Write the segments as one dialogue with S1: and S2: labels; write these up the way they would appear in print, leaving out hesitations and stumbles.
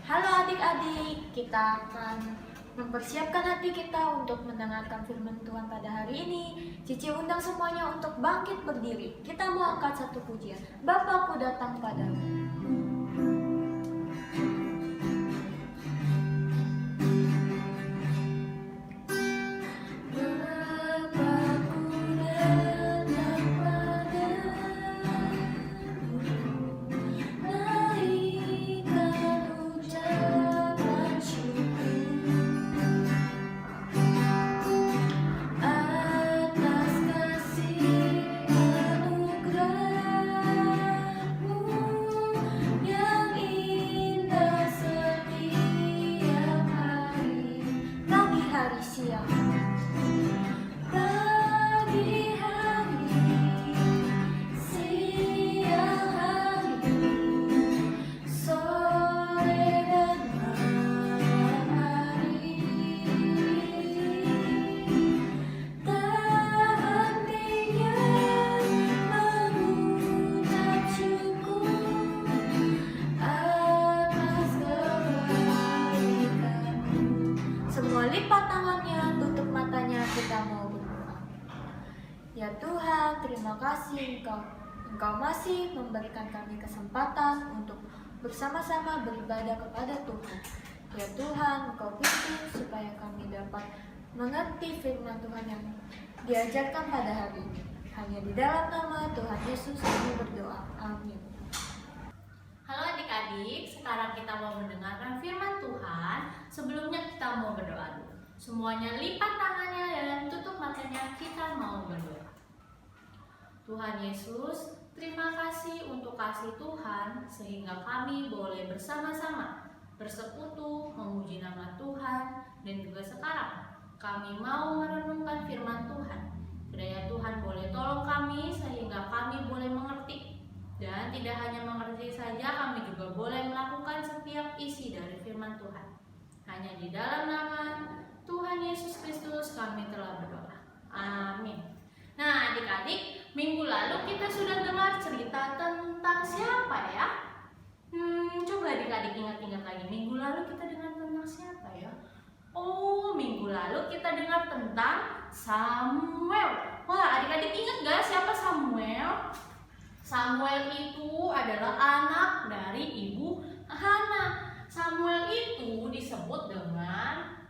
S1: Halo adik-adik, kita akan mempersiapkan hati kita untuk mendengarkan firman Tuhan pada hari ini. Cici undang semuanya untuk bangkit berdiri. Kita mau angkat satu pujian. Bapakku datang padamu. Lipat tangannya, tutup matanya, kita mau berdoa. Ya Tuhan, terima kasih Engkau masih memberikan kami kesempatan untuk bersama-sama beribadah kepada Tuhan. Ya Tuhan, Engkau pimpin supaya kami dapat mengerti firman Tuhan yang diajarkan pada hari ini. Hanya di dalam nama Tuhan Yesus kami berdoa. Amin.
S2: Halo adik-adik, sekarang kita mau mendengarkan firman Tuhan. Sebelumnya kita mau berdoa dulu. Semuanya lipat tangannya dan tutup matanya, kita mau berdoa. Tuhan Yesus, terima kasih untuk kasih Tuhan sehingga kami boleh bersama-sama bersekutu memuji nama Tuhan. Dan juga sekarang kami mau merenungkan firman Tuhan. Kiranya Tuhan boleh tolong kami sehingga kami boleh mengerti. Dan tidak hanya mengerti saja, kami juga boleh melakukan setiap isi dari firman Tuhan. Hanya di dalam nama Tuhan Yesus Kristus kami telah berdoa. Amin. Nah adik-adik, minggu lalu kita sudah dengar cerita tentang siapa ya? Coba adik-adik ingat-ingat lagi, minggu lalu kita dengar tentang siapa ya? Oh, minggu lalu kita dengar tentang Samuel. Wah, adik-adik ingat gak siapa Samuel? Samuel itu adalah anak dari ibu Hana. Samuel itu disebut dengan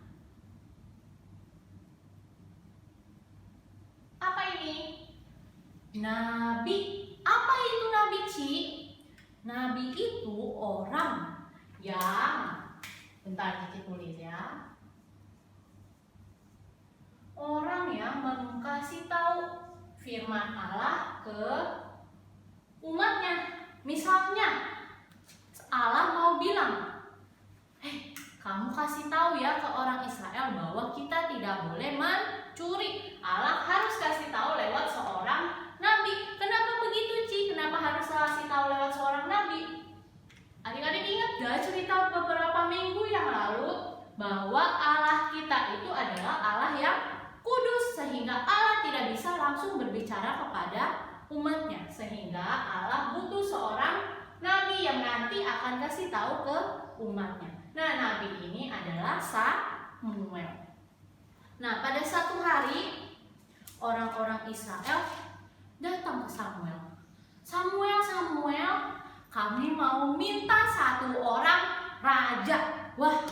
S2: apa ini? Nabi. Apa itu nabi, Ci? Nabi itu orang yang, bentar Cici tulis ya. Orang yang kasih tahu firman Allah ke umatnya. Misalnya Allah mau bilang, kamu kasih tahu ya ke orang Israel bahwa kita tidak boleh mencuri. Allah harus kasih tahu lewat seorang nabi. Kenapa begitu, Ci? Kenapa harus kasih tahu lewat seorang nabi? Adik-adik ingat gak cerita beberapa minggu yang lalu bahwa Allah kita itu adalah Allah yang kudus, sehingga Allah tidak bisa langsung berbicara kepada umatnya, sehingga Allah butuh seorang nabi yang nanti akan kasih tahu ke umatnya. Nah, nabi ini adalah Samuel. Nah, pada satu hari orang-orang Israel datang ke Samuel. Samuel, kami mau minta satu orang raja. Wah,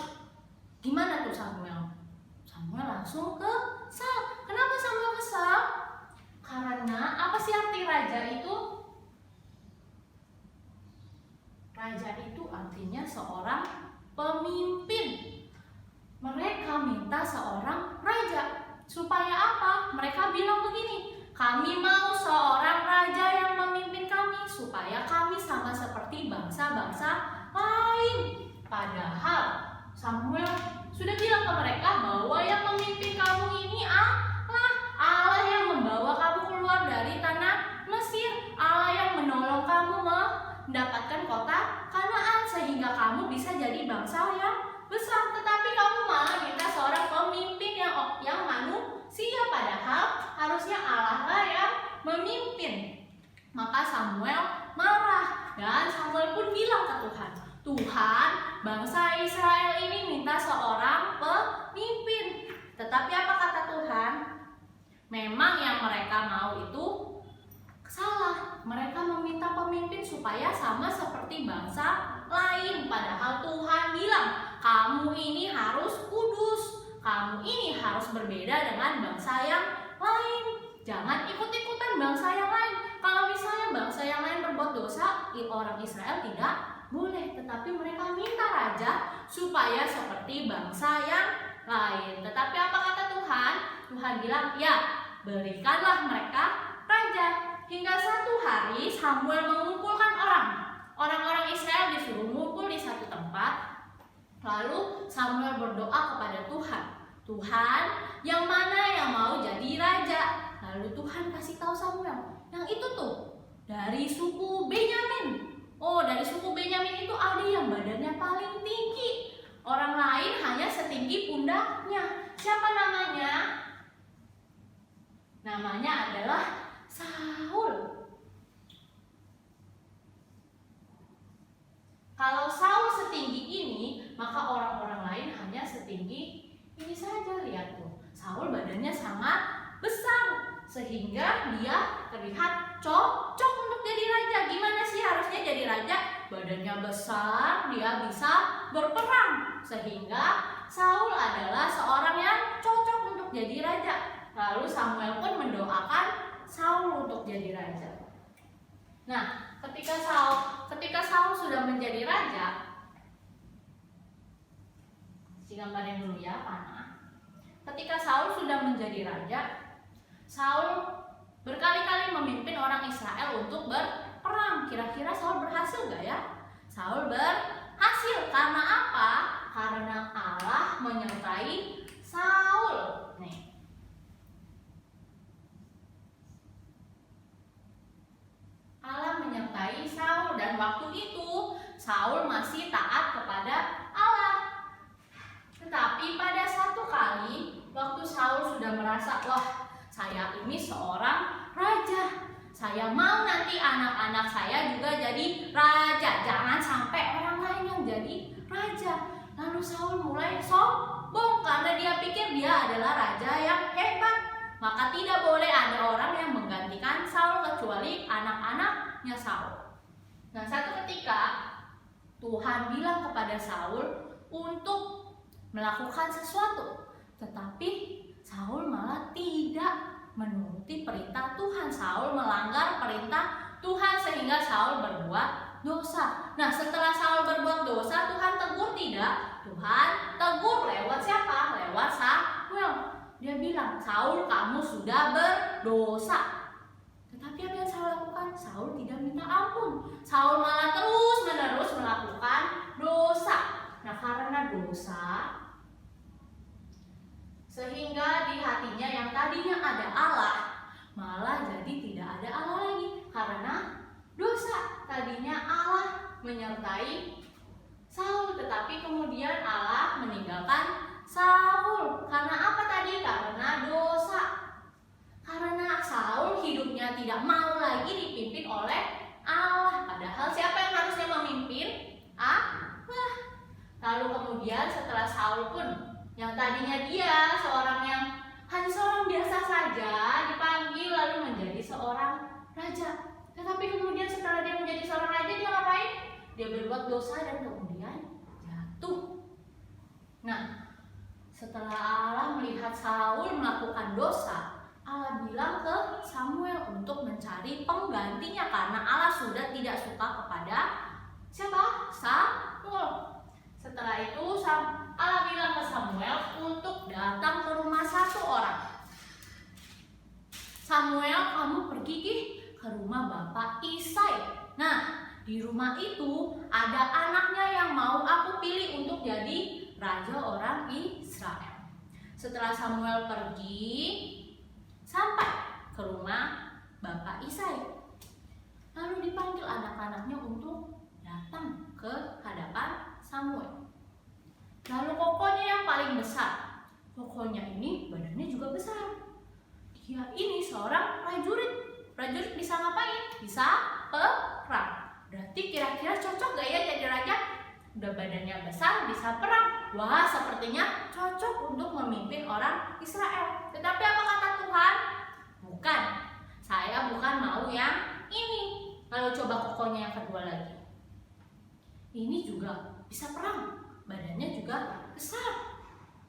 S2: gimana tuh Samuel? Samuel langsung kesal. Kenapa Samuel kesal? Karena apa sih arti raja itu? Raja itu artinya seorang pemimpin. Mereka minta seorang raja. Supaya apa? Mereka bilang begini, kami mau seorang raja yang memimpin kami supaya kami sama seperti bangsa-bangsa lain. Padahal Samuel sudah bilang ke mereka bahwa yang memimpin kamu ini Allah yang membawa kamu keluar dari tanah Mesir, Allah yang menolong kamu mendapatkan kota Kanaan sehingga kamu bisa jadi bangsa yang besar. Tetapi kamu malah minta seorang pemimpin yang manusia, padahal harusnya Allah lah yang memimpin. Maka Samuel marah dan Samuel pun bilang ke Tuhan, Tuhan, bangsa Israel ini minta seorang pemimpin. Tetapi apa kata Tuhan? Memang yang mereka mau itu salah. Mereka meminta pemimpin supaya sama seperti bangsa lain. Padahal Tuhan bilang, kamu ini harus kudus. Kamu ini harus berbeda dengan bangsa yang lain. Jangan ikut-ikutan bangsa yang lain. Kalau misalnya bangsa yang lain berbuat dosa, orang Israel tidak boleh. Tetapi mereka minta raja supaya seperti bangsa yang lain. Tetapi apa kata Tuhan? Tuhan bilang, ya, berikanlah mereka raja. Hingga suatu hari Samuel mengumpulkan orang-orang Israel disuruh ngumpul di satu tempat. Lalu Samuel berdoa kepada Tuhan, Tuhan, yang mana yang mau jadi raja? Lalu Tuhan kasih tahu Samuel, yang itu tuh dari suku Benyamin. Oh, dari suku Benyamin itu ada yang badannya paling tinggi. Orang lain hanya setinggi pundaknya. Siapa namanya? Namanya adalah Saul. Kalau Saul setinggi ini, maka orang-orang lain hanya setinggi ini saja. Lihat tuh, Saul badannya sangat besar sehingga dia terlihat cocok untuk jadi raja. Gimana sih harusnya jadi raja? Badannya besar, dia bisa berperang, sehingga Saul adalah seorang yang cocok untuk jadi raja. Lalu Samuel pun mendoakan Saul untuk jadi raja. Nah, ketika Saul sudah menjadi raja, gambarin dulu ya, panah. Ketika Saul sudah menjadi raja, Saul berkali-kali memimpin orang Israel untuk berperang. Kira-kira Saul berhasil gak ya? Saul berhasil. Karena apa? Karena Allah menyertai Saul. Nih. Allah menyertai Saul, dan waktu itu Saul masih taat kepada Allah. Tetapi pada satu kali, waktu Saul sudah merasa, wah, saya ini seorang raja, saya mau nanti anak-anak saya juga jadi raja, jangan sampai orang lain yang jadi raja. Lalu Saul mulai sombong karena dia pikir dia adalah raja yang hebat. Maka tidak boleh ada orang yang menggantikan Saul kecuali anak-anaknya Saul. Nah, satu ketika Tuhan bilang kepada Saul untuk melakukan sesuatu, tetapi Saul malah tidak menuruti perintah Tuhan. Saul melanggar perintah Tuhan sehingga Saul berbuat dosa. Nah, setelah Saul berbuat dosa, Tuhan tegur tidak? Tuhan tegur lewat siapa? Lewat Samuel. Dia bilang, Saul, kamu sudah berdosa. Tetapi apa yang Saul lakukan? Saul tidak minta ampun. Saul malah terus-menerus melakukan dosa. Nah, karena dosa, sehingga di hatinya yang tadinya ada Allah, malah jadi tidak ada Allah lagi. Karena dosa, tadinya Allah menyertai Saul, tetapi kemudian Allah meninggalkan Saul. Karena apa tadi? Karena dosa. Karena Saul hidupnya tidak mau lagi dipimpin oleh Allah. Padahal siapa yang harusnya memimpin? Allah. Lalu kemudian setelah Saul pun, yang tadinya dia hanya seorang biasa saja, dipanggil lalu menjadi seorang raja. Tetapi kemudian setelah dia menjadi seorang raja, dia ngapain? Dia berbuat dosa dan kemudian jatuh. Nah, setelah Allah melihat Saul melakukan dosa, Allah bilang ke Samuel untuk mencari penggantinya karena Allah sudah tidak suka kepada siapa? Saul. Setelah itu Allah bilang ke Samuel untuk datang ke rumah satu orang. Samuel, kamu pergi ke rumah Bapak Isai. Nah, di rumah itu ada anaknya yang mau aku pilih untuk jadi raja orang Israel. Setelah Samuel pergi, sampai ke rumah Bapak Isai. Lalu dipanggil anak-anaknya untuk datang ke hadapan Samuel. Lalu kokohnya yang paling besar, kokohnya ini badannya juga besar. Dia ini seorang prajurit. Prajurit bisa ngapain? Bisa perang. Berarti kira-kira cocok gak ya jadi raja? udah badannya besar, bisa perang. Wah, sepertinya cocok untuk memimpin orang Israel. Tetapi apa kata Tuhan? Bukan, saya bukan mau yang ini. Lalu coba kokohnya yang kedua lagi. Ini juga bisa perang, badannya juga besar.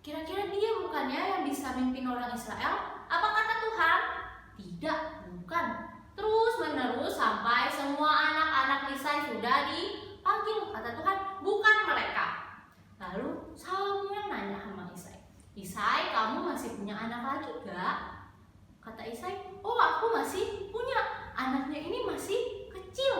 S2: Kira-kira dia bukannya yang bisa mimpin orang Israel? Apa kata Tuhan? Tidak, bukan. Terus menerus sampai semua anak-anak Isai sudah dipanggil. Kata Tuhan, bukan mereka. Lalu Samuel nanya sama Isai, Isai, kamu masih punya anak lagi gak? Kata Isai, oh aku masih punya. Anaknya ini masih kecil.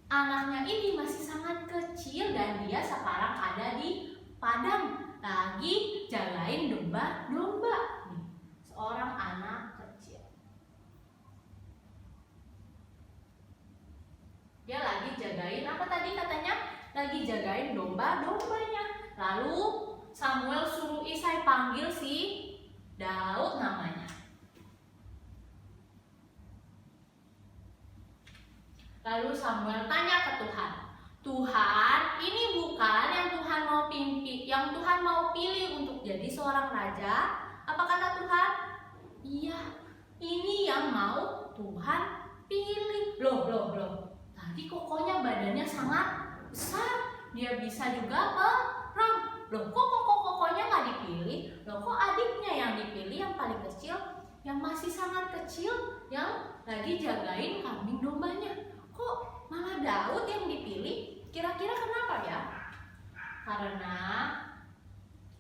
S2: Anaknya ini masih sangat kecil dan dia sekarang ada di padang lagi jagain domba-domba. Nih, seorang anak kecil. Dia lagi jagain apa tadi katanya? Lagi jagain domba-dombanya. Lalu Samuel suruh Isai panggil si Daud namanya. Lalu Samuel tanya ke Tuhan, Tuhan, ini bukan yang Tuhan mau pimpin, yang Tuhan mau pilih untuk jadi seorang raja? Apa kata Tuhan? Iya, ini yang mau Tuhan pilih. Loh. Tadi kokohnya badannya sangat besar, dia bisa juga perang. Loh, kok kokohnya nggak dipilih? Loh, kok adiknya yang dipilih, yang paling kecil, yang masih sangat kecil, yang lagi jagain kambing dombanya? Kok malah Daud yang dipilih? Kira-kira kenapa ya? Karena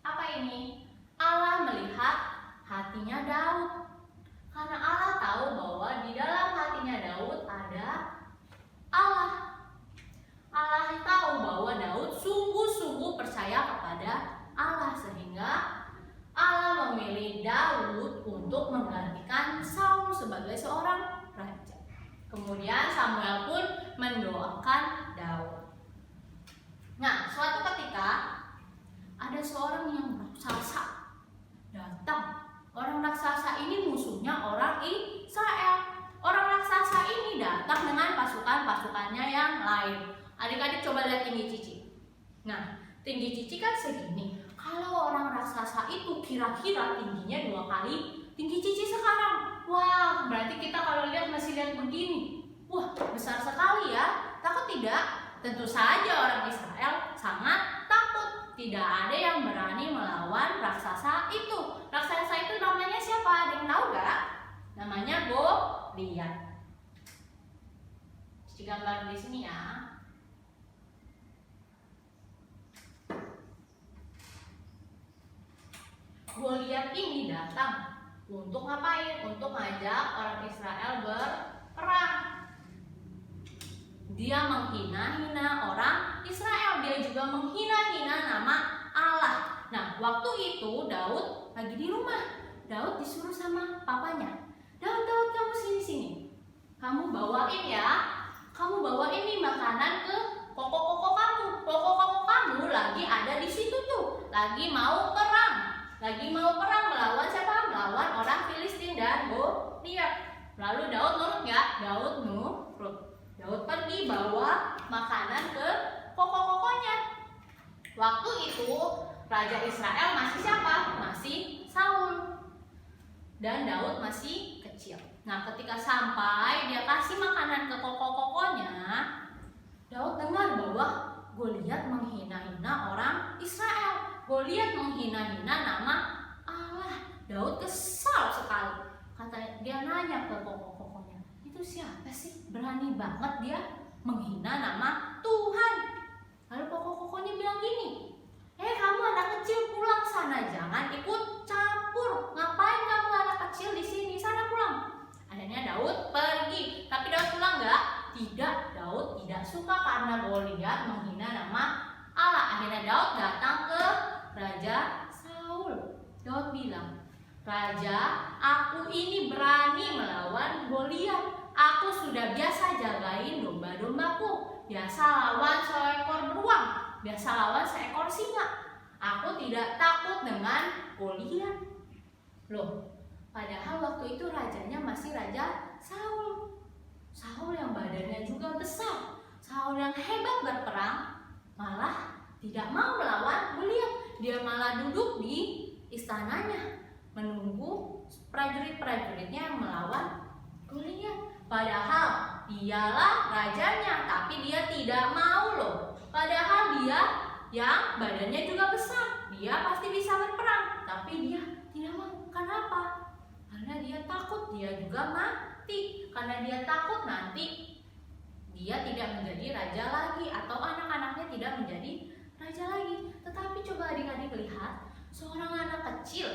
S2: apa ini? Allah melihat hatinya Daud. Karena Allah tahu bahwa di dalam hatinya Daud ada Allah. Allah tahu bahwa Daud sungguh-sungguh percaya kepada Allah, sehingga Allah memilih Daud untuk menggantikan Saul sebagai seorang raja. Kemudian Samuel pun mendoakan Daud. Nah, suatu ketika ada seorang yang raksasa datang. Orang raksasa ini musuhnya orang Israel. Orang raksasa ini datang dengan pasukan-pasukannya yang lain. Adik-adik coba lihat tinggi Cici. Nah, tinggi Cici kan segini. Kalau orang raksasa itu kira-kira tingginya 2 kali tinggi Cici sekarang. Wah, berarti kita kalau lihat masih lihat begini. Wah, besar sekali ya. Takut tidak? Tentu saja orang Israel sangat takut. Tidak ada yang berani melawan raksasa itu. Raksasa itu namanya siapa? Ada yang tahu gak? Namanya Goliat. Cici gambar di sini ya. Goliat ini datang untuk ngapain? Untuk ngajak orang Israel berperang. Dia menghina-hina orang Israel. Dia juga menghina-hina nama Allah. Nah, waktu itu Daud lagi di rumah. Daud disuruh sama papanya, Daud, kamu sini. Kamu bawain ya. Kamu bawain nih makanan ke koko-koko kamu. Koko-koko kamu lagi ada di situ tuh. Lagi mau perang melawan siapa? Melawan orang Filistin dan Goliat. Lalu Daud nurut nggak? Daud nurut. Daud pergi bawa makanan ke koko-kokonya. Waktu itu Raja Israel masih siapa? Masih Saul. Dan Daud masih kecil. Nah, ketika sampai dia kasih makanan ke koko-kokonya, Daud dengar bahwa Goliat menghina-hina orang Israel. Goliat menghina-hina nama Allah. Daud kesal sekali. Kata dia nanya ke koko-kokonya, itu siapa sih? Berani banget dia menghina nama Tuhan. Lalu koko-kokonya bilang gini, kamu anak kecil, pulang sana, jangan ikut campur. Ngapain kamu anak kecil di sini? Sana pulang. Akhirnya Daud pergi. Tapi Daud pulang nggak? Tidak. Daud tidak suka karena Goliat menghina nama Allah. Akhirnya Daud datang ke Raja Saul. Daud bilang, Raja, aku ini berani melawan Goliat. Aku sudah biasa jagain domba-dombaku. Biasa lawan seekor beruang. Biasa lawan seekor singa. Aku tidak takut dengan Goliat. Loh, padahal waktu itu rajanya masih Raja Saul. Saul yang badannya juga besar. Saul yang hebat berperang malah tidak mau melawan Goliat. Dia malah duduk di istananya menunggu prajurit-prajuritnya yang melawan Goliat. Padahal dialah rajanya, tapi dia tidak mau loh. Padahal dia yang badannya juga besar, dia pasti bisa berperang, tapi dia tidak mau. Kenapa? Karena dia takut dia juga mati. Karena dia takut nanti dia tidak menjadi raja lagi atau anak-anaknya tidak menjadi raja lagi. Tetapi coba adik-adik lihat seorang anak kecil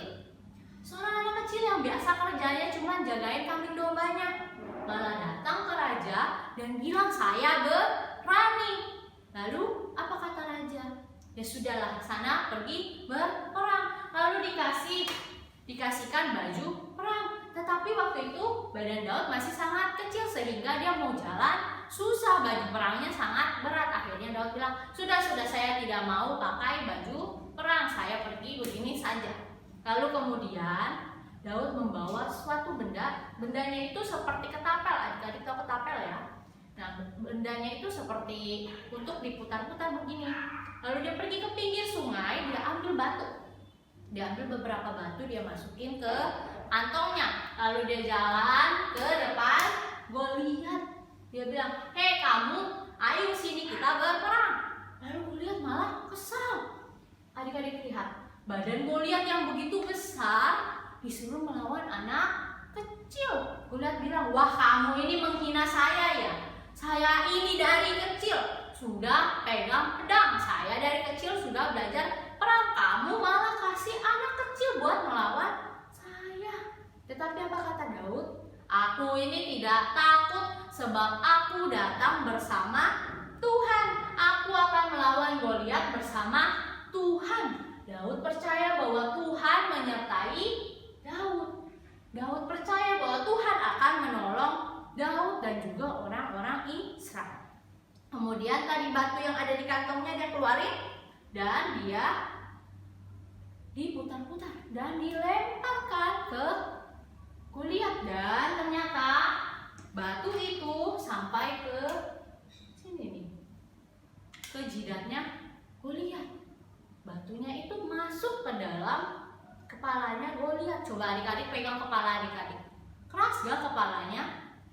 S2: yang biasa kerjanya cuma jagain kambing dombanya, malah datang ke raja dan bilang saya berani. Lalu apa kata raja? Ya sudahlah, sana pergi berperang. Lalu dikasihkan baju perang. Tetapi waktu itu badan Daud masih sangat kecil sehingga dia mau jalan susah, baju perangnya sangat berat. Akhirnya Daud bilang, sudah saya tidak mau pakai baju perang, saya pergi begini saja. Lalu kemudian Daud membawa suatu bendanya itu seperti ketapel. Adik-adik tahu ketapel ya? Nah, bendanya itu seperti untuk diputar-putar begini. Lalu dia pergi ke pinggir sungai, dia ambil batu. Dia ambil beberapa batu, dia masukin ke kantongnya. Lalu dia jalan ke depan Goliat. Dia bilang, hei kamu, ayo sini kita berperang. Lalu Goliat malah kesal. Adik-adik lihat, badan Goliat yang begitu besar disuruh melawan anak kecil. Goliat bilang, wah kamu ini menghina saya ya. Saya ini dari kecil sudah pegang pedang. Saya dari kecil sudah belajar perang. Kamu malah kasih anak kecil buat melawan saya. Tetapi apa kata Daud? Aku ini tidak takut sebab aku datang bersama Tuhan. Aku akan melawan Goliat bersama Tuhan. Daud percaya bahwa Tuhan menyertai Daud. Daud percaya bahwa Tuhan akan menolong Daud dan juga orang-orang Israel. Kemudian tadi batu yang ada di kantongnya dia keluarin dan dia diputar-putar dan dilemparkan ke Goliat, dan ternyata batu itu sampai ke sini nih, ke jidatnya Goliat. Batunya itu masuk ke dalam kepalanya Goliat. Coba adik-adik pegang kepala adik-adik. Keras gak kepalanya?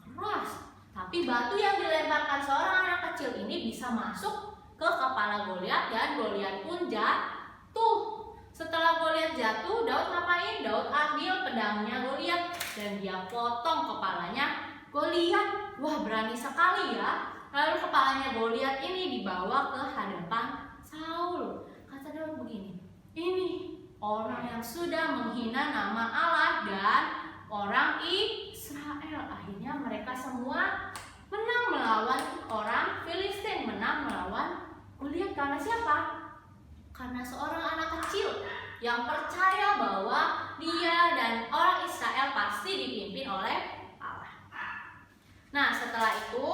S2: Keras. Tapi batu yang dilemparkan seorang anak kecil ini bisa masuk ke kepala Goliat dan Goliat pun jatuh. Setelah Goliat jatuh, Daud ngapain? Daud ambil pedangnya Goliat dan dia potong kepalanya Goliat. Wah, berani sekali ya. Lalu kepalanya Goliat ini dibawa ke hadapan Saul. Kata Daud begini, ini orang yang sudah menghina nama Allah dan orang Israel. Akhirnya mereka semua menang melawan orang Filistin, menang melawan Goliat. Karena siapa? Karena seorang anak kecil yang percaya bahwa dia dan orang Israel pasti dipimpin oleh Allah. Nah, setelah itu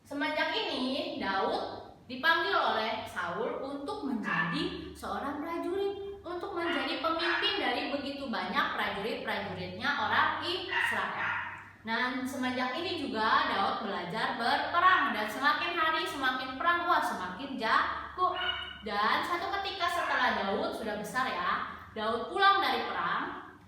S2: semenjak ini Daud dipanggil oleh Saul untuk menjadi seorang prajurit, untuk menjadi pemimpin dari begitu banyak prajurit-prajuritnya orang Israel. Nah, semenjak ini juga Daud belajar berperang dan semakin hari semakin perang, wah semakin jago. Dan satu ketika setelah Daud sudah besar ya, Daud pulang dari perang,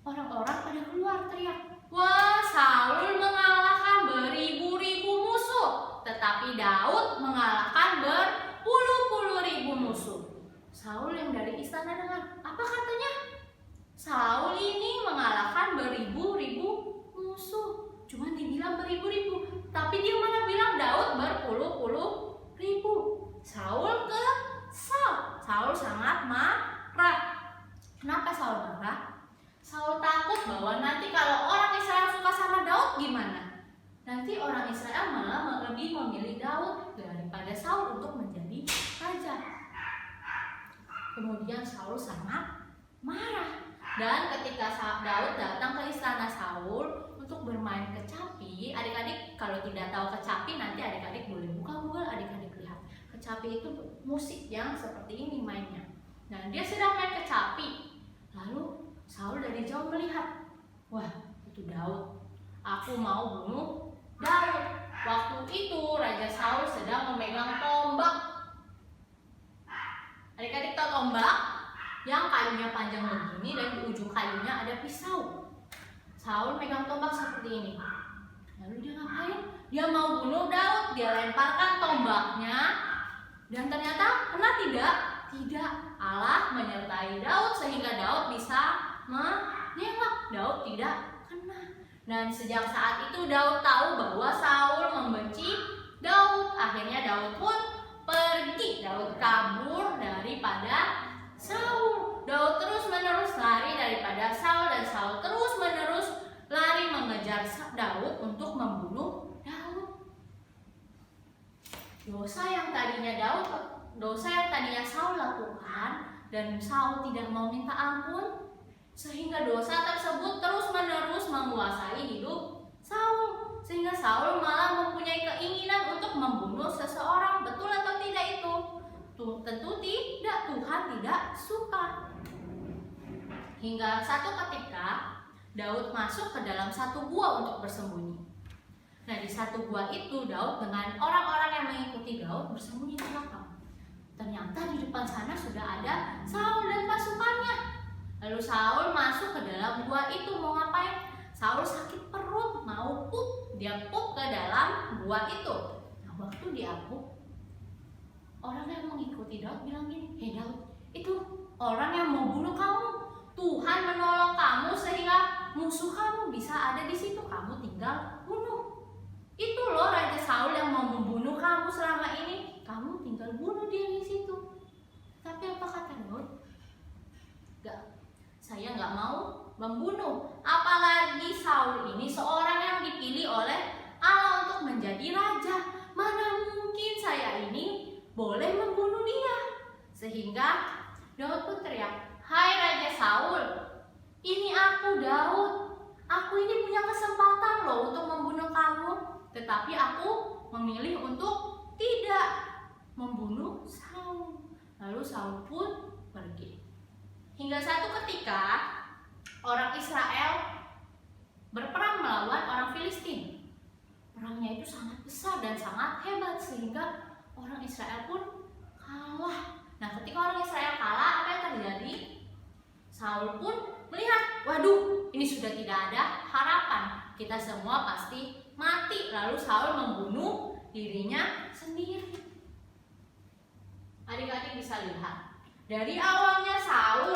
S2: orang-orang pada keluar teriak, wah Saul mengalahkan beribu-ribu musuh, tetapi Daud mengalahkan berpuluh-puluh ribu musuh. Saul yang dari istana dengar, apa katanya? Saul ini mengalahkan beribu-ribu musuh. Cuma dibilang beribu-ribu, tapi dia mana bilang Daud berpuluh-puluh ribu. Saul kesal. Saul sangat marah. Kenapa Saul marah? Saul takut bahwa nanti kalau orang Israel suka sama Daud gimana? Nanti orang Israel malah lebih memilih Daud daripada Saul untuk menjadi raja. Kemudian Saul sangat marah. Dan ketika Daud datang ke istana Saul untuk bermain kecapi, adik-adik kalau tidak tahu kecapi nanti adik-adik boleh buka Google, adik-adik lihat. Kecapi itu musik yang seperti ini mainnya. Nah, dia sedang main kecapi. Lalu Saul dari jauh melihat, wah itu Daud. Aku mau bunuh Daud. Waktu itu Raja Saul sedang memegang tombak. Adik-adik tahu tombak? Yang kayunya panjang begini dan di ujung kayunya ada pisau. Saul megang tombak seperti ini. Lalu dia ngapain? Dia mau bunuh Daud. Dia lemparkan tombaknya. Dan ternyata kena tidak? Tidak. Allah menyertai Daud sehingga Daud bisa menembak. Daud tidak kena. Dan sejak saat itu Daud tahu bahwa Saul membenci Daud. Akhirnya Daud pun pergi. Daud kabur daripada Saul. Daud terus menerus lari daripada Saul dan Saul terus menerus lari mengejar Daud untuk membunuh Daud. Dosa yang tadinya Saul lakukan dan Saul tidak mau minta ampun, sehingga dosa tersebut terus menerus menguasai hidup Saul, sehingga Saul malah mempunyai keinginan untuk membunuh seseorang. Betul atau tidak itu? Tentu tidak. Tuhan tidak suka. Hingga satu ketika Daud masuk ke dalam satu gua untuk bersembunyi. Nah, di satu gua itu Daud dengan orang-orang yang mengikuti Daud bersembunyi di belakang. Ternyata di depan sana sudah ada Saul dan pasukannya. Lalu Saul masuk ke dalam gua itu mau ngapain? Saul sakit perut, mau pup. Dia pup ke dalam gua itu. Nah, waktu dia pup, orang yang mengikuti Daud bilang gini, "Hei Daud, itu orang yang mau bunuh kamu. Tuhan menolong kamu sehingga musuh kamu bisa ada di situ. Kamu tinggal bunuh. Itu loh Raja Saul yang mau membunuh kamu selama ini. Kamu tinggal bunuh dia di situ." Tapi apa kata Daud? "Gak, saya nggak mau membunuh. Apalagi Saul ini seorang yang dipilih oleh Allah untuk menjadi raja. Mana mungkin saya ini boleh membunuh dia." Sehingga Daud pun teriak, "Hai Raja Saul, ini aku Daud. Aku ini punya kesempatan loh untuk membunuh kamu. Tetapi aku memilih untuk tidak membunuh Saul." Lalu Saul pun pergi. Hingga satu ketika orang Israel berperang melawan orang Filistin. Perangnya itu sangat besar dan sangat hebat sehingga orang Israel pun kalah. Nah, ketika orang Israel kalah, apa yang terjadi? Saul pun melihat, waduh, ini sudah tidak ada harapan. Kita semua pasti mati. Lalu Saul membunuh dirinya sendiri. Adik-adik bisa lihat, dari awalnya Saul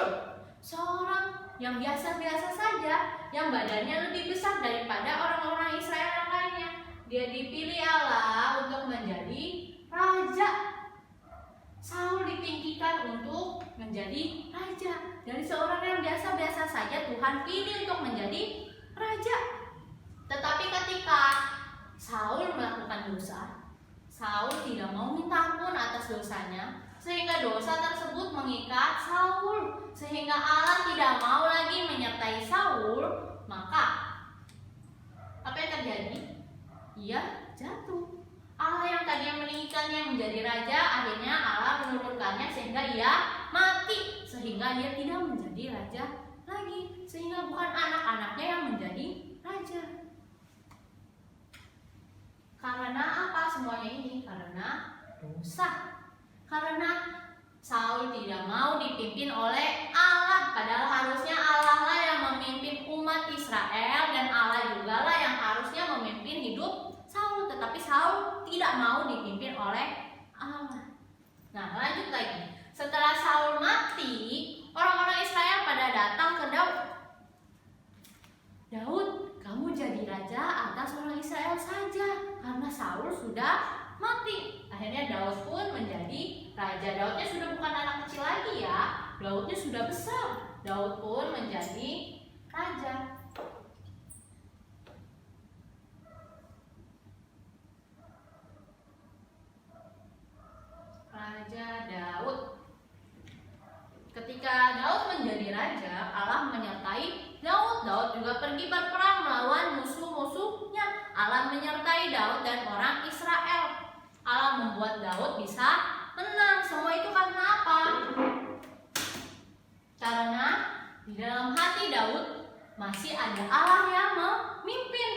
S2: seorang yang biasa-biasa saja, yang badannya lebih besar daripada orang-orang Israel yang lainnya. Dia dipilih Allah untuk menjadi raja. Saul ditinggikan untuk menjadi raja. Dari seorang yang biasa-biasa saja, Tuhan pilih untuk menjadi raja. Tetapi ketika Saul melakukan dosa, Saul tidak mau minta ampun atas dosanya, sehingga dosa tersebut mengikat Saul, sehingga Allah tidak mau lagi menyertai Saul. Maka apa yang terjadi? Ia jatuh. Allah yang tadinya meninggikannya menjadi raja, akhirnya Allah menurunkannya sehingga ia mati, sehingga dia tidak menjadi raja lagi, sehingga bukan anak-anaknya yang menjadi raja. Karena apa semuanya ini? Karena dosa. Karena Saul tidak mau dipimpin oleh Allah, padahal harusnya Allah lah yang memimpin umat Israel dan Allah juga lah yang harusnya memimpin hidup Saul, tetapi Saul tidak mau dipimpin oleh Allah. Nah, lanjut lagi. Setelah Saul mati, orang-orang Israel pada datang ke Daud. "Daud, kamu jadi raja atas orang Israel saja, karena Saul sudah mati." Akhirnya Daud pun menjadi raja. Daudnya sudah bukan anak kecil lagi ya. Daudnya sudah besar. Daud pun menjadi raja. Raja Daud. Ketika Daud menjadi raja, Allah menyertai Daud. Daud juga pergi berperang melawan musuh-musuhnya. Allah menyertai Daud dan orang Israel. Allah membuat Daud bisa menang. Semua itu karena apa? Karena di dalam hati Daud masih ada Allah yang memimpin.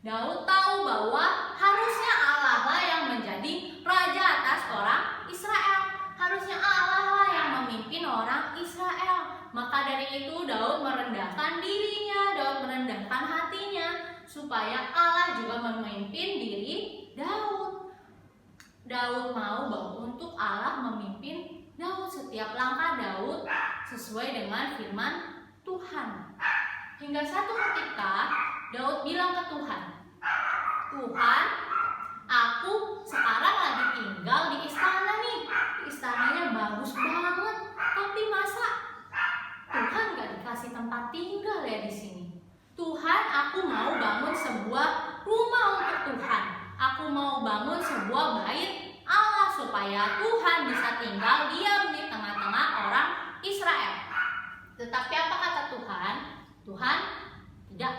S2: Daud tahu bahwa harusnya Allah lah yang menjadi raja atas orang Israel. Harusnya Allah lah yang memimpin orang Israel. Maka dari itu Daud merendahkan dirinya, Daud merendahkan hatinya supaya Allah juga memimpin diri Daud. Daud mau bahwa untuk Allah memimpin Daud, setiap langkah Daud sesuai dengan firman Tuhan. Hingga satu ketika Daud bilang ke Tuhan, Tuhan, aku sekarang lagi tinggal di istana nih. Istananya bagus banget, tapi masa Tuhan gak dikasih tempat tinggal ya di sini? Tuhan, aku mau bangun sebuah rumah untuk Tuhan. Aku mau bangun sebuah bait Allah supaya Tuhan bisa tinggal diam di tengah-tengah orang Israel. Tetapi apa kata Tuhan? Tuhan, tidak.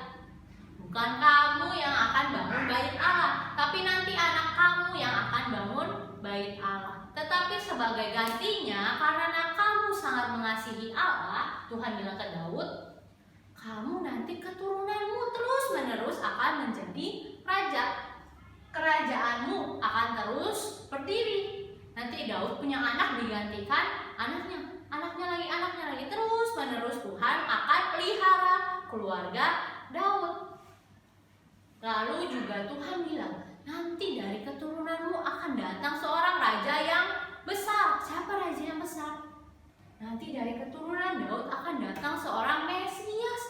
S2: Bukan kamu yang akan bangun bait Allah, tapi nanti anak kamu yang akan bangun bait Allah. Tetapi sebagai gantinya, karena kamu sangat mengasihi Allah, Tuhan bilang ke Daud, kamu nanti keturunanmu terus-menerus akan menjadi raja. Kerajaanmu akan terus berdiri. Nanti Daud punya anak digantikan anaknya lagi, terus-menerus Tuhan akan pelihara keluarga Daud. Lalu juga Tuhan bilang, nanti dari keturunanmu akan datang seorang raja yang besar. Siapa raja yang besar? Nanti dari keturunan Daud akan datang seorang Mesias,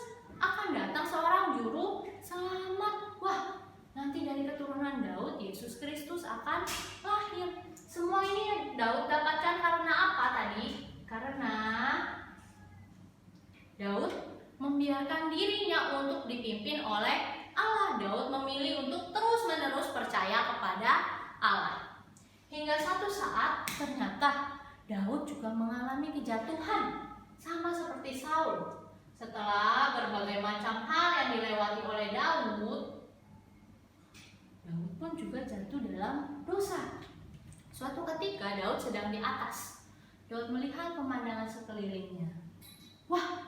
S2: akan datang seorang juru selamat. Wah, nanti dari keturunan Daud Yesus Kristus akan lahir. Semua ini Daud dapatkan karena apa tadi? Karena Daud membiarkan dirinya untuk dipimpin oleh Allah. Daud memilih untuk terus-menerus percaya kepada Allah. Hingga satu saat ternyata Daud juga mengalami kejatuhan, sama seperti Saul. Setelah berbagai macam hal yang dilewati oleh Daud pun juga jatuh dalam dosa. Suatu ketika Daud sedang di atas. Daud melihat pemandangan sekelilingnya. Wah,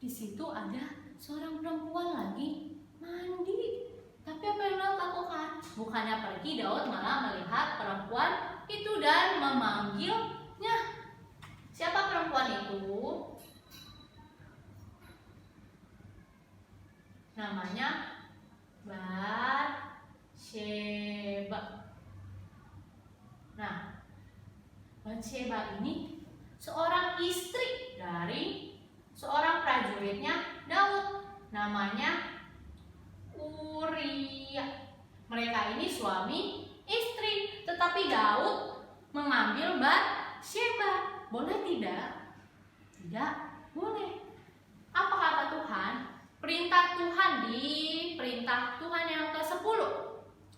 S2: di situ ada seorang perempuan lagi mandi. Tapi apa yang Daud lakukan? Bukannya pergi, Daud malah melihat perempuan itu dan memanggilnya. Siapa perempuan itu? Namanya Batsheba. Nah, Batsheba ini seorang istri dari seorang prajuritnya Daud, namanya Uria. Mereka ini suami istri, tetapi Daud mengambil Batsheba. Boleh tidak? Tidak boleh. Apa kata Tuhan? Perintah Tuhan di perintah Tuhan yang ke-10.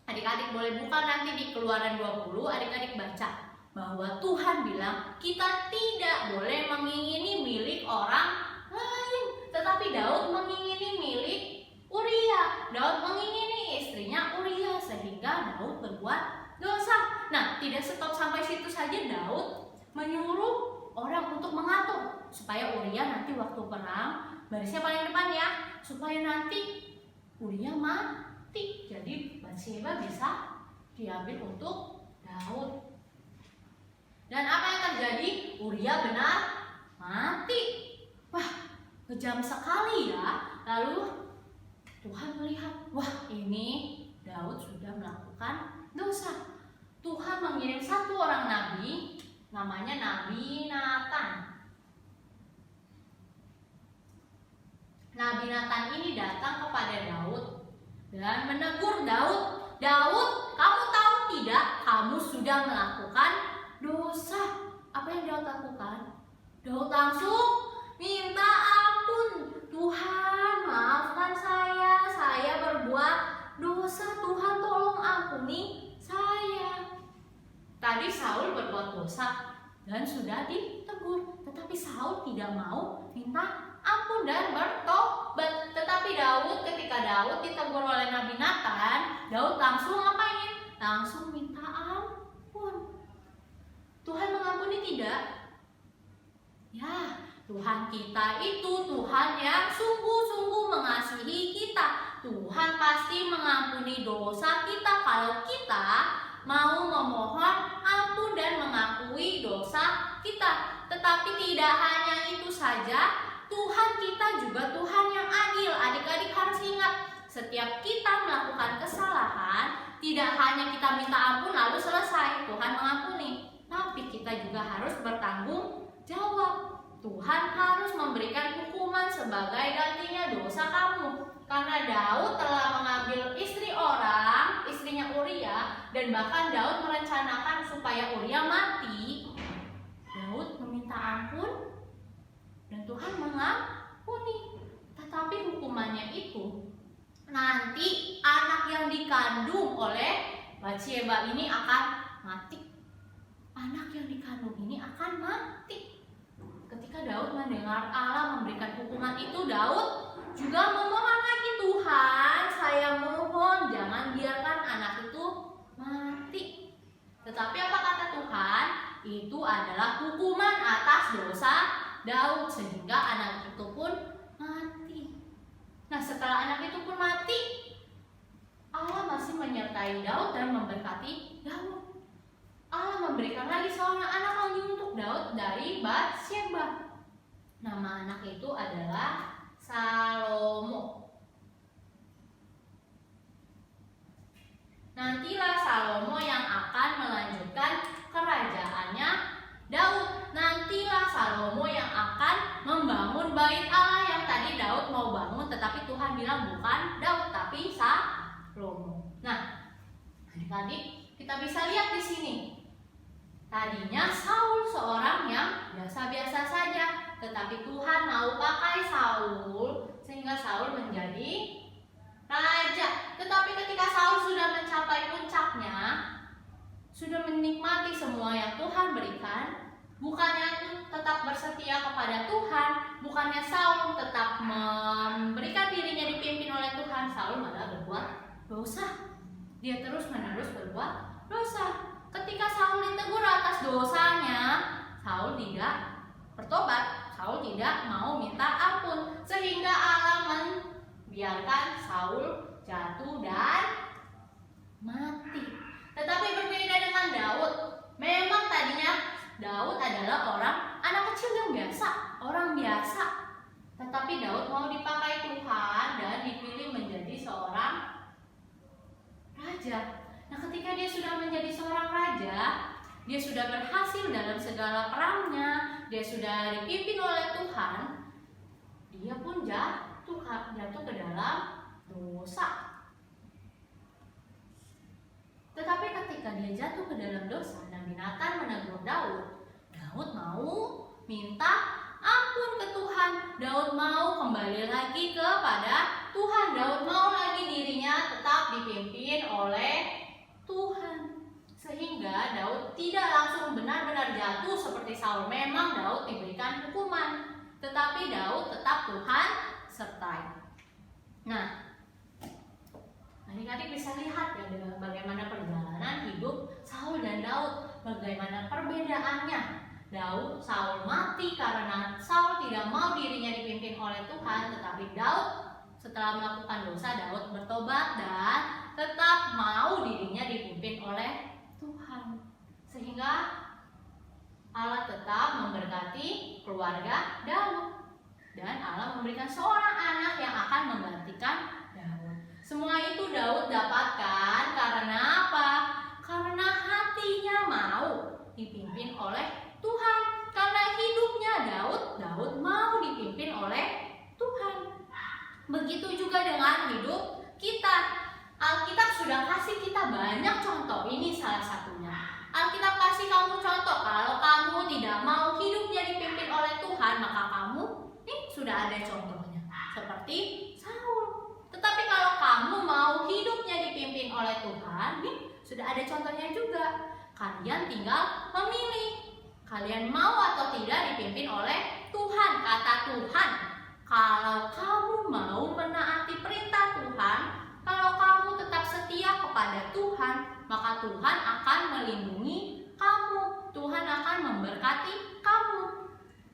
S2: Adik-adik boleh buka nanti di Keluaran 20, adik-adik baca bahwa Tuhan bilang kita tidak boleh mengingini milik orang lain. Tetapi Daud mengingini milik Uria. Daud mengingini istrinya Uria sehingga Daud berbuat dosa. Nah, tidak stop sampai situ saja. Daud menyuruh orang untuk mengatur supaya Uria nanti waktu perang barisnya paling depan ya, supaya nanti Uria mati. Jadi Batsheba bisa diambil untuk Daud. Dan apa yang terjadi? Uria benar mati. Wah, kejam sekali ya. Lalu Tuhan melihat, wah ini Daud sudah melakukan dosa. Tuhan mengirim satu orang nabi, namanya Nabi Natan. Nabi Natan ini datang kepada Daud dan menegur Daud. Daud, kamu tahu tidak, kamu sudah melakukan dosa. Apa yang Daud lakukan? Daud langsung minta ampun. Tuhan, maafkan saya berbuat dosa. Tuhan tolong ampuni saya. Tadi Saul berbuat dosa dan sudah ditegur, tetapi Saul tidak mau minta ampun dan bertobat. Tetapi Daud, ketika Daud ditegur oleh Nabi Natan, Daud langsung ngapain? Langsung minta ampun. Tuhan mengampuni tidak? Ya, Tuhan kita itu Tuhan yang sungguh-sungguh mengasihi kita. Tuhan pasti mengampuni dosa kita kalau kita mau memohon ampun dan mengakui dosa kita. Tetapi tidak hanya itu saja, Tuhan kita juga Tuhan yang adil. Adik-adik harus ingat, setiap kita melakukan kesalahan, tidak hanya kita minta ampun lalu selesai, Tuhan mengampuni. Tapi kita juga harus bertanggung jawab. Tuhan harus memberikan hukuman sebagai gantinya dosa kamu. Karena Daud telah mengambil istri orang, istrinya Uria, dan bahkan Daud merencanakan supaya Uria mati. Daud meminta ampun dan Tuhan mengampuni. Tetapi hukumannya itu nanti anak yang dikandung oleh Batsyeba ini akan mati. Anak yang dikandung ini akan mati. Ketika Daud mendengar Allah memberikan hukuman itu, Daud juga memohon lagi, Tuhan, saya mohon jangan biarkan anak itu mati. Tetapi apa kata Tuhan? Itu adalah hukuman atas dosa Daud, sehingga anak itu pun mati. Nah, setelah anak itu pun mati, Allah masih menyertai Daud dan memberkati Daud. Allah memberikan lagi seorang anak lagi untuk Daud dari Batsyeba. Nama anak itu adalah Salomo. Nantilah Salomo yang akan melanjutkan kerajaannya Daud. Nantilah Salomo yang akan membangun bait Allah yang tadi Daud mau bangun, tetapi Tuhan bilang bukan Daud tapi Salomo. Nah, adik-adik, kita bisa lihat di sini. Tadinya Saul seorang yang biasa-biasa saja, tetapi Tuhan mau pakai Saul sehingga Saul menjadi raja. Tetapi ketika Saul sudah mencapai puncaknya, sudah menikmati semua yang Tuhan berikan, bukannya tetap bersetia kepada Tuhan, bukannya Saul tetap memberikan dirinya dipimpin oleh Tuhan, Saul malah berbuat dosa. Dia terus-menerus berbuat dosa. Ketika Saul ditegur atas dosanya, Saul tidak bertobat, Saul tidak mau minta ampun, sehingga Allah membiarkan Saul jatuh dan mati. Tetapi berbeda dengan Daud. Memang tadinya Daud adalah anak kecil yang biasa, orang biasa. Tetapi Daud mau dipakai Tuhan dan dipilih menjadi seorang raja. Nah, ketika dia sudah menjadi seorang raja, dia sudah berhasil dalam segala perangnya, dia sudah dipimpin oleh Tuhan, dia pun jatuh ke dalam dosa. Tetapi ketika dia jatuh ke dalam dosa, Nabi Nathan menegur Daud, Daud mau minta ampun ke Tuhan. Daud mau kembali lagi kepada Tuhan. Daud mau lagi dirinya tetap dipimpin oleh Tuhan, sehingga Daud tidak langsung benar-benar jatuh seperti Saul. Memang Daud diberikan hukuman, tetapi Daud tetap Tuhan sertai. Nah, adik-adik bisa lihat ya bagaimana perjalanan hidup Saul dan Daud, bagaimana perbedaannya. Saul mati karena Saul tidak mau dirinya dipimpin oleh Tuhan, tetapi Daud setelah melakukan dosa, Daud bertobat dan tetap mau dirinya dipimpin oleh Tuhan, sehingga Allah tetap memberkati keluarga Daud dan Allah memberikan seorang anak yang akan menggantikan Daud. Semua itu Daud dapatkan karena apa? Karena hatinya mau dipimpin oleh Tuhan. Karena hidupnya Daud mau dipimpin oleh Tuhan. Begitu juga dengan hidup kita. Alkitab sudah kasih kita banyak contoh, ini salah satunya. Alkitab kasih kamu contoh, kalau kamu tidak mau hidupnya dipimpin oleh Tuhan, maka kamu, sudah ada contohnya. Seperti Saul. Tetapi kalau kamu mau hidupnya dipimpin oleh Tuhan, sudah ada contohnya juga. Kalian tinggal memilih. Kalian mau atau tidak dipimpin oleh Tuhan. Kata Tuhan, kalau kamu mau menaati perintah Tuhan, kalau kamu tetap setia kepada Tuhan, maka Tuhan akan melindungi kamu. Tuhan akan memberkati kamu.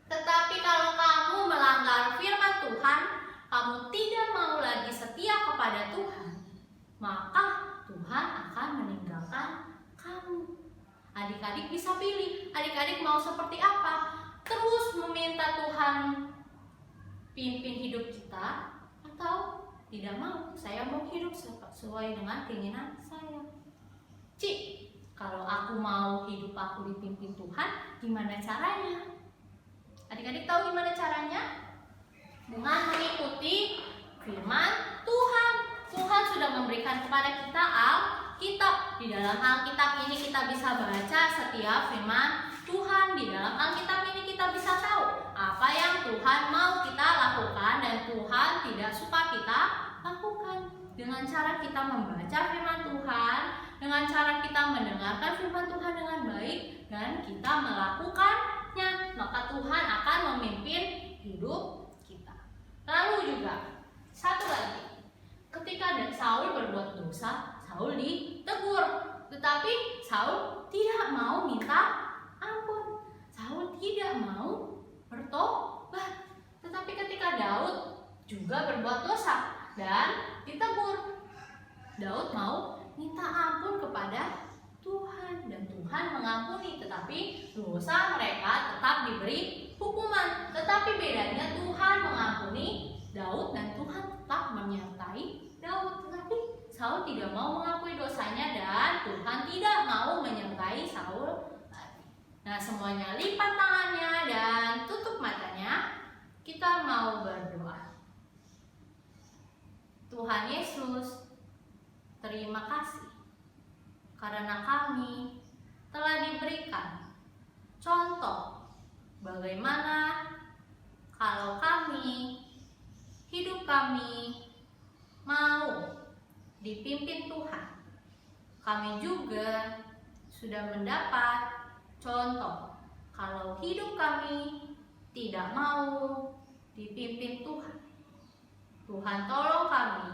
S2: Tetapi kalau kamu melanggar firman Tuhan, kamu tidak mau lagi setia kepada kepada Tuhan, maka Tuhan akan meninggalkan kamu. Adik-adik bisa pilih, adik-adik mau seperti apa? Terus meminta Tuhan pimpin hidup kita, atau tidak mau, saya mau hidup sesuai dengan keinginan saya. Cik, kalau aku mau hidup aku dipimpin Tuhan, gimana caranya? Adik-adik tahu gimana caranya? Dengan mengikuti firman Tuhan. Tuhan sudah memberikan kepada kita Alkitab. Di dalam Alkitab ini kita bisa baca setiap firman Tuhan. Di dalam Alkitab ini kita bisa tahu apa yang Tuhan mau kita lakukan dan Tuhan tidak suka kita lakukan. Dengan cara kita membaca firman Tuhan, dengan cara kita mendengarkan firman Tuhan dengan baik, dan kita melakukannya, maka Tuhan akan memimpin hidup kita. Lalu juga satu lagi, ketika Saul berbuat dosa, Saul ditegur, tetapi Saul tidak mau minta ampun. Saul tidak mau bertobat. Tetapi ketika Daud juga berbuat dosa dan ditegur, Daud mau minta ampun kepada Tuhan dan Tuhan mengampuni, tetapi dosa mereka tetap diberi hukuman. Tetapi bedanya Tuhan mengampuni Daud dan Tuhan tetap menyertai Daud. Tetapi Saul tidak mau mengakui dosanya dan Tuhan tidak mau menyertai Saul lagi. Nah, semuanya lipat tangannya dan tutup matanya. Kita mau berdoa. Tuhan Yesus, terima kasih karena kami telah diberikan contoh bagaimana kalau kami, hidup kami mau dipimpin Tuhan. Kami juga sudah mendapat contoh kalau hidup kami tidak mau dipimpin Tuhan. Tuhan tolong kami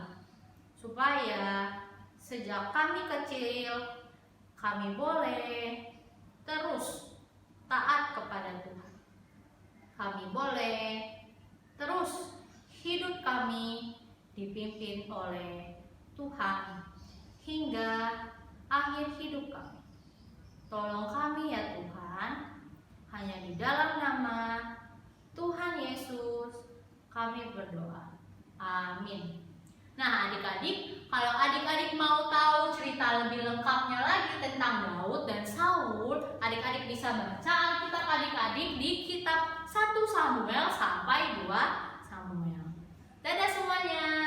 S2: supaya sejak kami kecil kami boleh terus taat kepada Tuhan. Kami boleh terus hidup kami dipimpin oleh Tuhan hingga akhir hidup kami. Tolong kami ya Tuhan, hanya di dalam nama Tuhan Yesus kami berdoa. Amin. Nah, adik-adik, kalau adik-adik mau tahu cerita lebih lengkapnya lagi tentang Daud dan Saul, adik-adik bisa baca Alkitab adik-adik di kitab 1 Samuel sampai 2 Samuel. Dadah semuanya.